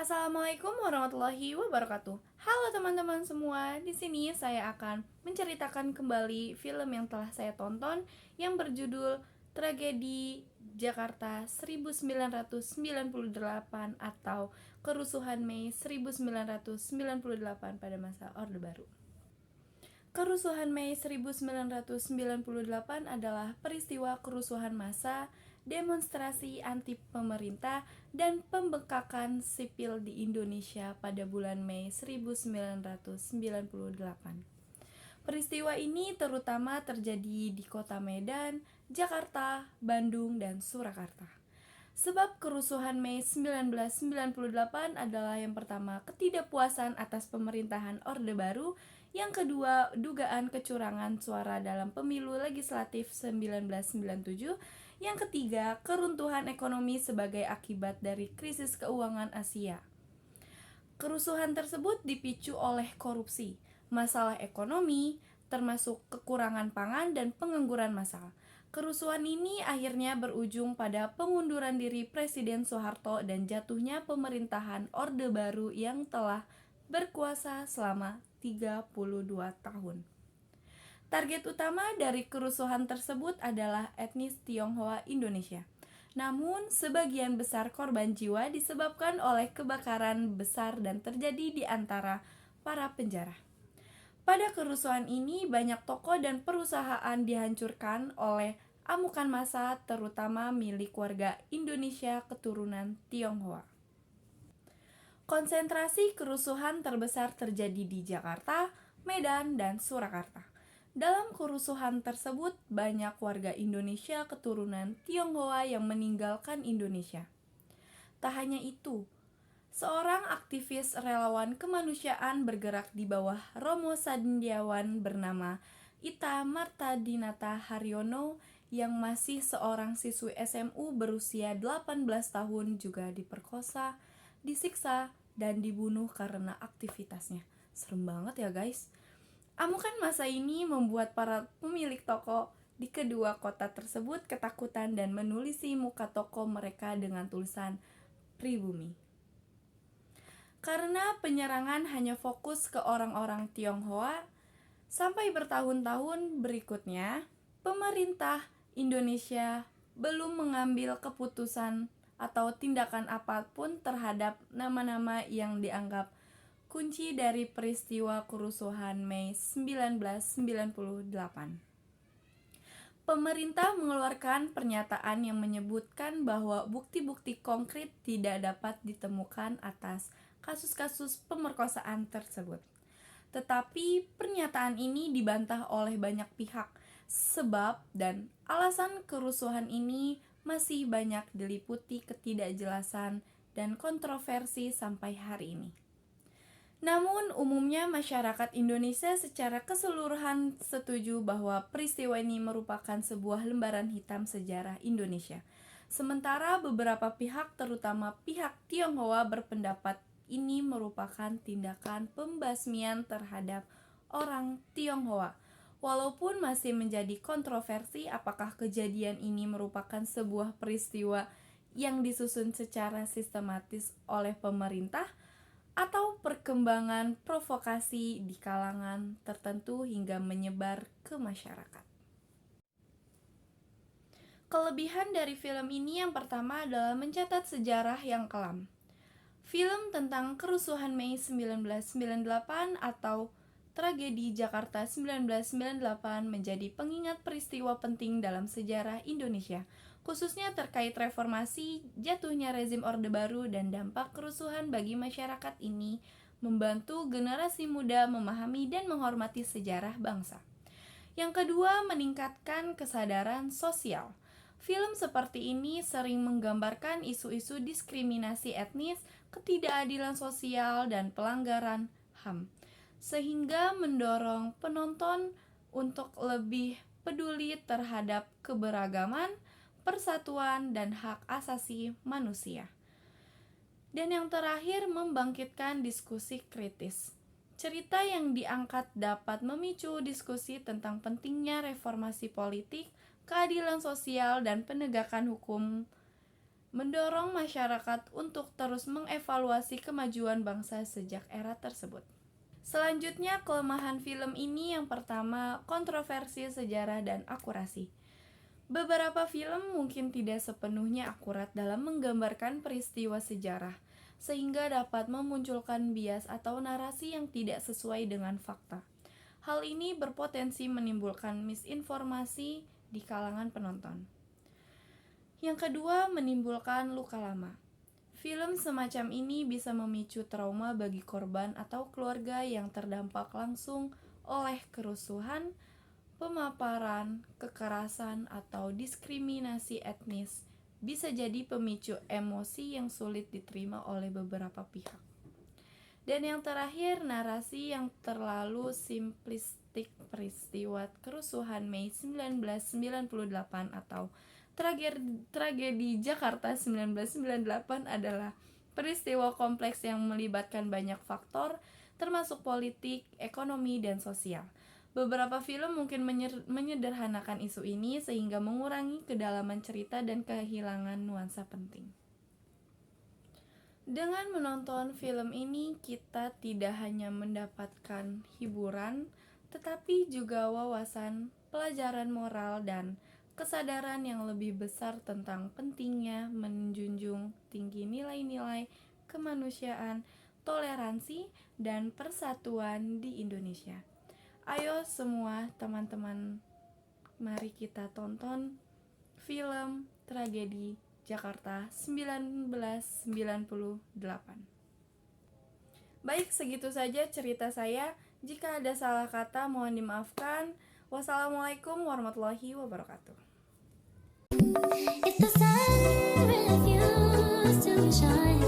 Assalamualaikum warahmatullahi wabarakatuh. Halo teman-teman semua. Di sini saya akan menceritakan kembali film yang telah saya tonton yang berjudul Tragedi Jakarta 1998 atau Kerusuhan Mei 1998 pada masa Orde Baru. Kerusuhan Mei 1998 adalah peristiwa kerusuhan massa, demonstrasi anti pemerintah, dan pembekakan sipil di Indonesia pada bulan Mei 1998. Peristiwa ini terutama terjadi di kota Medan, Jakarta, Bandung, dan Surakarta. Sebab kerusuhan Mei 1998 adalah yang pertama ketidakpuasan atas pemerintahan Orde Baru, yang kedua dugaan kecurangan suara dalam pemilu legislatif 1997, yang ketiga keruntuhan ekonomi sebagai akibat dari krisis keuangan Asia. Kerusuhan tersebut dipicu oleh korupsi, masalah ekonomi, termasuk kekurangan pangan dan pengangguran massal. Kerusuhan ini akhirnya berujung pada pengunduran diri Presiden Soeharto dan jatuhnya pemerintahan Orde Baru yang telah berkuasa selama 32 tahun. Target utama dari kerusuhan tersebut adalah etnis Tionghoa Indonesia. Namun, sebagian besar korban jiwa disebabkan oleh kebakaran besar dan terjadi di antara para penjara. Pada kerusuhan ini, banyak toko dan perusahaan dihancurkan oleh amukan massa, terutama milik warga Indonesia keturunan Tionghoa. Konsentrasi kerusuhan terbesar terjadi di Jakarta, Medan, dan Surakarta. Dalam kerusuhan tersebut, banyak warga Indonesia keturunan Tionghoa yang meninggalkan Indonesia. Tak hanya itu, seorang aktivis relawan kemanusiaan bergerak di bawah Romo Sandiawan bernama Ita Martadinata Haryono yang masih seorang siswi SMU berusia 18 tahun juga diperkosa, disiksa, dan dibunuh karena aktivitasnya. Serem banget ya guys. Amukan masa ini membuat para pemilik toko di kedua kota tersebut ketakutan dan menulisi muka toko mereka dengan tulisan pribumi. Karena penyerangan hanya fokus ke orang-orang Tionghoa, sampai bertahun-tahun berikutnya, pemerintah Indonesia belum mengambil keputusan atau tindakan apapun terhadap nama-nama yang dianggap kunci dari peristiwa kerusuhan Mei 1998. Pemerintah mengeluarkan pernyataan yang menyebutkan bahwa bukti-bukti konkret tidak dapat ditemukan atas kasus-kasus pemerkosaan tersebut. Tetapi pernyataan ini dibantah oleh banyak pihak, sebab dan alasan kerusuhan ini masih banyak diliputi ketidakjelasan dan kontroversi sampai hari ini. Namun, umumnya masyarakat Indonesia secara keseluruhan setuju bahwa peristiwa ini merupakan sebuah lembaran hitam sejarah Indonesia. Sementara beberapa pihak, terutama pihak Tionghoa, berpendapat ini merupakan tindakan pembasmian terhadap orang Tionghoa. Walaupun masih menjadi kontroversi apakah kejadian ini merupakan sebuah peristiwa yang disusun secara sistematis oleh pemerintah atau perkembangan provokasi di kalangan tertentu hingga menyebar ke masyarakat. Kelebihan dari film ini yang pertama adalah mencatat sejarah yang kelam. Film tentang kerusuhan Mei 1998 atau Tragedi Jakarta 1998 menjadi pengingat peristiwa penting dalam sejarah Indonesia, khususnya terkait reformasi, jatuhnya rezim Orde Baru, dan dampak kerusuhan bagi masyarakat ini, membantu generasi muda memahami dan menghormati sejarah bangsa. Yang kedua, meningkatkan kesadaran sosial. Film seperti ini sering menggambarkan isu-isu diskriminasi etnis, ketidakadilan sosial, dan pelanggaran HAM, sehingga mendorong penonton untuk lebih peduli terhadap keberagaman, persatuan, dan hak asasi manusia. Dan yang terakhir, membangkitkan diskusi kritis. Cerita yang diangkat dapat memicu diskusi tentang pentingnya reformasi politik, keadilan sosial, dan penegakan hukum mendorong masyarakat untuk terus mengevaluasi kemajuan bangsa sejak era tersebut. Selanjutnya, kelemahan film ini yang pertama, kontroversi sejarah dan akurasi. Beberapa film mungkin tidak sepenuhnya akurat dalam menggambarkan peristiwa sejarah, sehingga dapat memunculkan bias atau narasi yang tidak sesuai dengan fakta. Hal ini berpotensi menimbulkan misinformasi di kalangan penonton. Yang kedua, menimbulkan luka lama. Film semacam ini bisa memicu trauma bagi korban atau keluarga yang terdampak langsung oleh kerusuhan, pemaparan, kekerasan, atau diskriminasi etnis. Bisa jadi pemicu emosi yang sulit diterima oleh beberapa pihak. Dan yang terakhir, narasi yang terlalu simplistik peristiwa kerusuhan Mei 1998 atau tragedi Jakarta 1998 adalah peristiwa kompleks yang melibatkan banyak faktor, termasuk politik, ekonomi, dan sosial. Beberapa film mungkin menyederhanakan isu ini sehingga mengurangi kedalaman cerita dan kehilangan nuansa penting. Dengan menonton film ini, kita tidak hanya mendapatkan hiburan, tetapi juga wawasan, pelajaran moral, dan kesadaran yang lebih besar tentang pentingnya menjunjung tinggi nilai-nilai kemanusiaan, toleransi, dan persatuan di Indonesia. Ayo semua teman-teman, mari kita tonton film Tragedi Jakarta 1998. Baik, segitu saja cerita saya. Jika ada salah kata, mohon dimaafkan. Wassalamualaikum warahmatullahi wabarakatuh. If the sun refused to shine